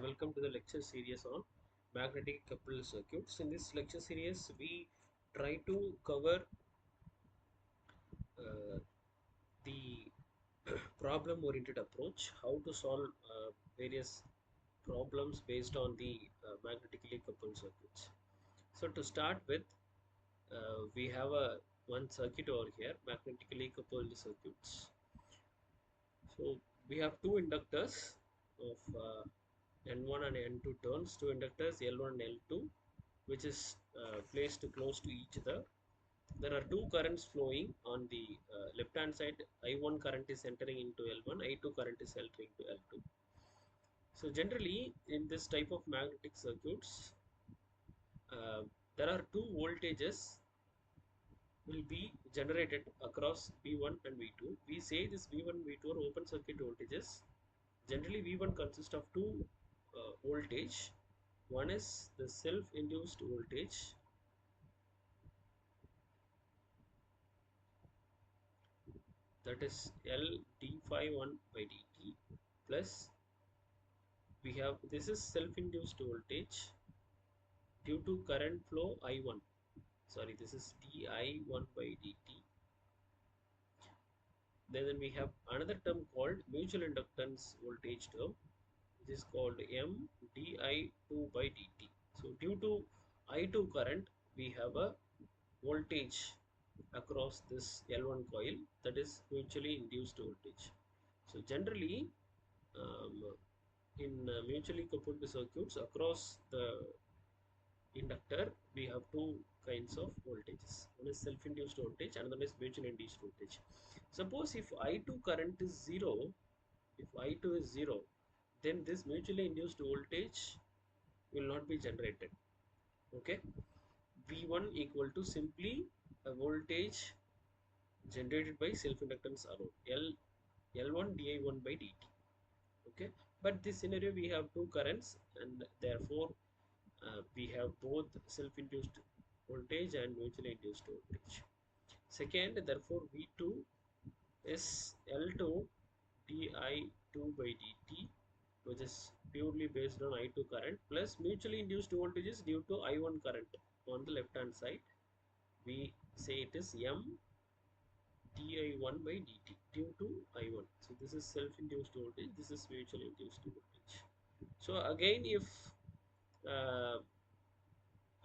welcome to the lecture series on magnetic coupled circuits. In this lecture series, we try to cover uh, the problem-oriented approach, how to solve various problems based on the magnetically coupled circuits. So to start with, we have one circuit over here, magnetically coupled circuits. So we have two inductors of N1 and N2 turns, two inductors L1 and L2, which is placed close to each other. There are two currents flowing on the left hand side. I1 current is entering into L1, I2 current is entering to L2. So generally in this type of magnetic circuits, uh, there are two voltages will be generated across V1 and V2. We say this V1 V2 are open circuit voltages. Generally V1 consists of two voltage. One is the self-induced voltage, that is L d phi 1 by dt, plus we have this is self-induced voltage due to current flow I1. Sorry, this is di1 by dt. Then we have another term called mutual inductance voltage term, which is called M di2 by dt. So due to I2 current, we have a voltage across this L1 coil, that is mutually induced voltage. So generally in mutually coupled circuits across the inductor we have two kinds of voltages. One is self-induced voltage, another is mutually induced voltage. Suppose if I2 current is 0, if I2 is 0, then this mutually induced voltage will not be generated. Okay, V1 equal to simply a voltage generated by self-inductance alone, L1 di1 by dt. Okay, but this scenario we have two currents, and therefore we have both self-induced voltage and mutually induced voltage. Second, therefore V2 is L2 di2 by dt, which is purely based on I2 current, plus mutually induced voltages due to I1 current on the left hand side. We say it is M di1 by dt due to I1. So this is self-induced voltage, this is mutually induced voltage. So again, if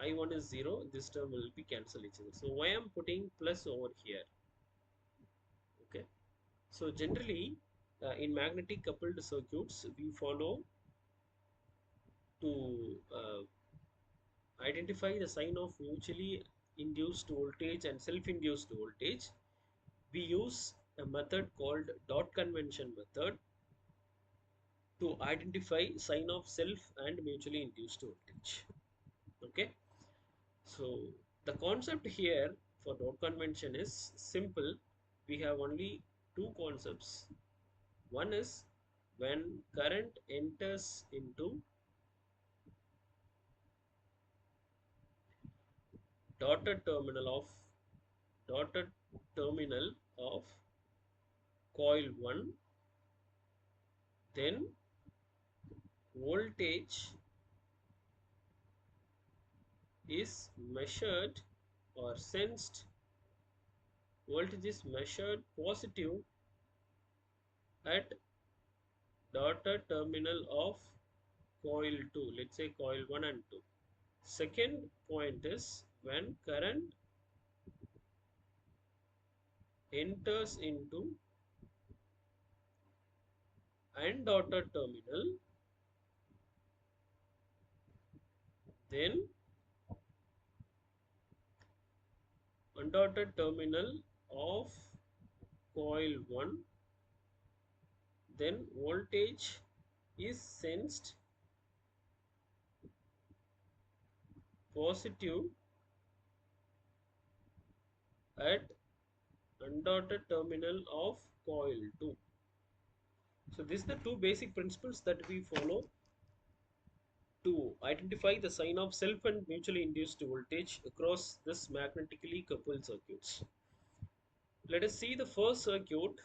I1 is 0, this term will be cancel each other. So why I'm putting plus over here? Okay. So generally in magnetic coupled circuits, we follow to identify the sign of mutually induced voltage and self-induced voltage. We use a method called dot convention method to identify sign of self and mutually induced voltage. Okay. So the concept here for dot convention is simple. We have only two concepts. One is when current enters into dotted terminal of dotted terminal of coil 1, then voltage is measured or sensed, voltage is measured positive at dotted terminal of coil 2, let's say coil 1 and 2. Second point is when current enters into undotted terminal, then undotted terminal of coil 1, then voltage is sensed positive at undotted terminal of coil 2. So these are the two basic principles that we follow to identify the sign of self and mutually induced voltage across this magnetically coupled circuits. Let us see the first circuit.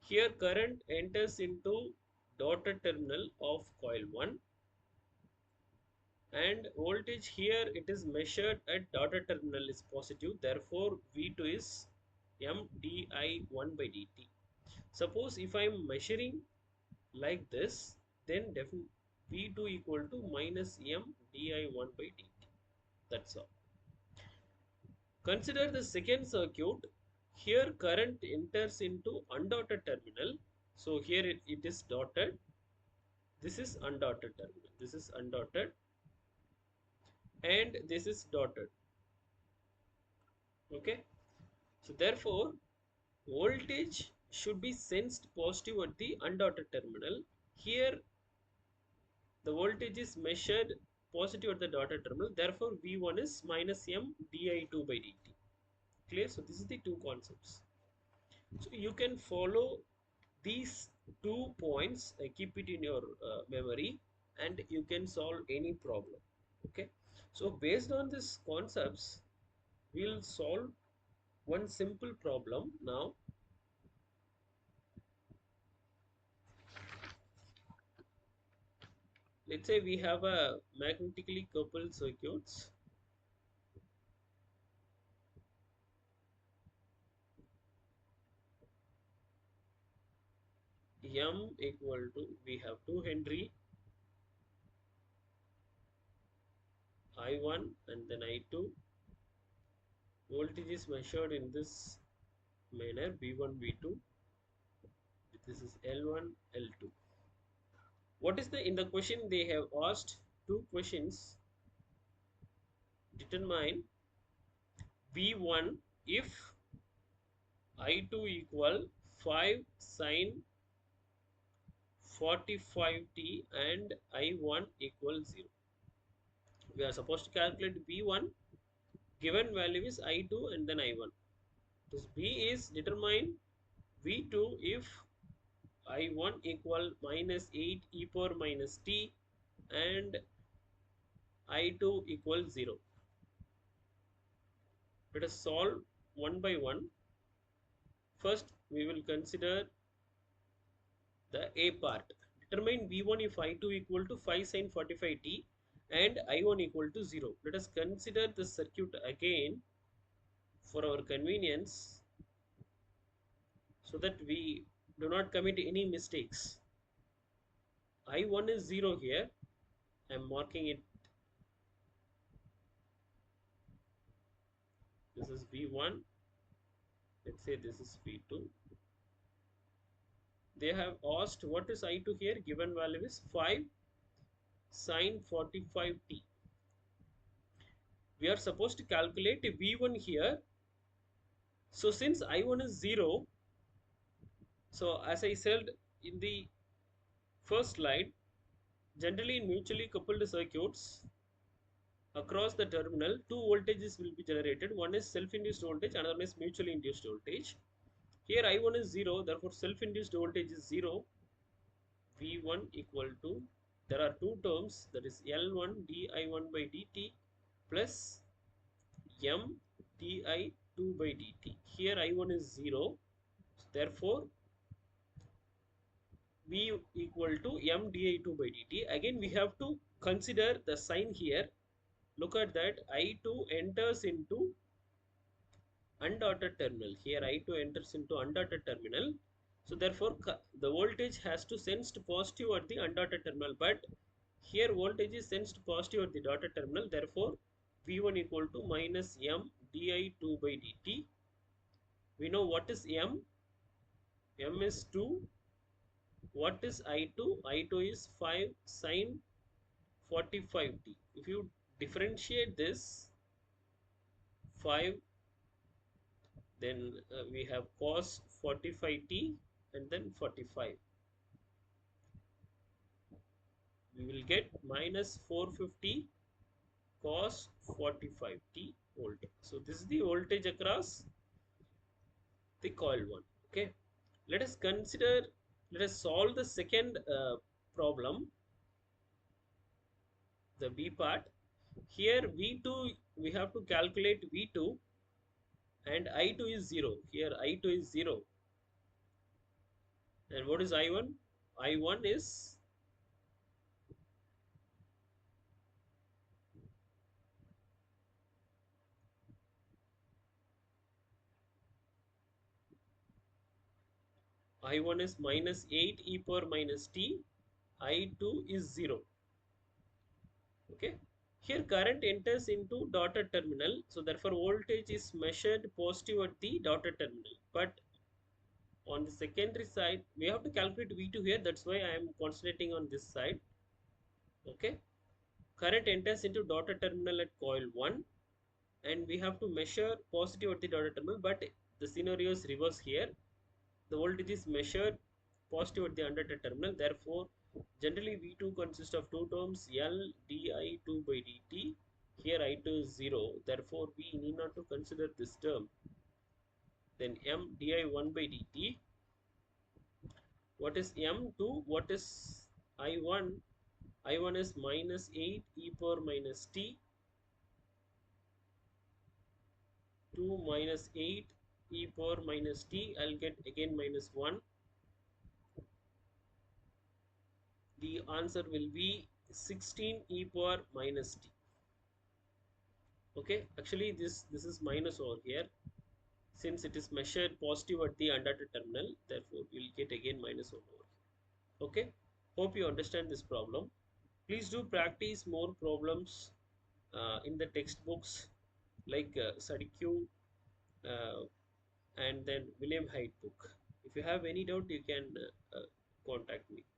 Here current enters into dotted terminal of coil 1, and voltage here it is measured at dotted terminal is positive, therefore V2 is mdi1 by dt. Suppose if I am measuring like this, then V2 equal to minus mdi1 by dt. That's all. Consider the second circuit. Here current enters into undotted terminal. So here it is dotted. This is undotted terminal. This is undotted and this is dotted. Okay. So therefore voltage should be sensed positive at the undotted terminal. Here the voltage is measured positive at the dotted terminal. Therefore V1 is minus m di2 by dt. Clear? So this is the two concepts. So you can follow these 2 points, keep it in your memory, and you can solve any problem. Okay. So based on these concepts, we'll solve one simple problem now. Let's say we have a magnetically coupled circuits. M equal to, we have 2 Henry, I1 and then I2. Voltage is measured in this manner, V1, V2. This is L1, L2. What is the, in the question they have asked two questions. Determine V1 if I2 equal 5 sin 45t and I1 equals 0. We are supposed to calculate V1. Given value is I2 and then I1. This B is determine V2 if I1 equal minus 8 e power minus t and I2 equals 0. Let us solve one by one. First, we will consider the A part. Determine V1 if I2 equal to 5 sin 45t and I1 equal to 0. Let us consider the circuit again for our convenience so that we do not commit any mistakes. I1 is 0 here. I am marking it. This is V1. Let's say this is V2. They have asked what is I2 here. Given value is 5 sin 45t. We are supposed to calculate V1 here. So since I1 is 0, so as I said in the first slide, generally in mutually coupled circuits, across the terminal, two voltages will be generated. One is self-induced voltage, another one is mutually induced voltage. Here I1 is 0, therefore self-induced voltage is 0. V1 equal to, there are two terms, that is L1 di1 by dt plus M di2 by dt. Here I1 is 0, therefore V equal to M di2 by dt. Again we have to consider the sign here. Look at that, I2 enters into undotted terminal. Here I2 enters into undotted terminal. So therefore the voltage has to sensed positive at the undotted terminal, but here voltage is sensed positive at the dotted terminal. Therefore V1 equal to minus M di2 by dt. We know what is M. M is 2. What is I2? I2 is 5 sin 45t. If you differentiate this 5, then we have cos 45t and then 45. We will get minus 450 cos 45t voltage. So this is the voltage across the coil 1. Okay. Let us consider, let us solve the second problem, the B part. Here V2, we have to calculate V2 and I2 is 0. Here I2 is 0. And what is I1? I1 is I1 is minus 8 e power minus t. I2 is 0. Okay. Here current enters into dotted terminal. So therefore voltage is measured positive at the dotted terminal. But on the secondary side, we have to calculate V2 here. That's why I am concentrating on this side. Okay. Current enters into dotted terminal at coil 1, and we have to measure positive at the dotted terminal, but the scenario is reverse here. The voltage is measured positive at the undotted terminal. Therefore, generally V2 consists of two terms, L di2 by dt. Here I2 is 0. Therefore, we need not to consider this term. Then M di1 by dt. What is M2? What is I1? I1 is minus 8 e power minus t, 2 minus 8 e power minus t. I'll get again minus 1. The answer will be 16 e power minus t. Okay, actually this is minus over here, since it is measured positive at the undotted terminal. Therefore, we'll get again minus 1 over here. Okay, hope you understand this problem. Please do practice more problems in the textbooks like study Q uh, and then William Hyde book. If you have any doubt, you can contact me.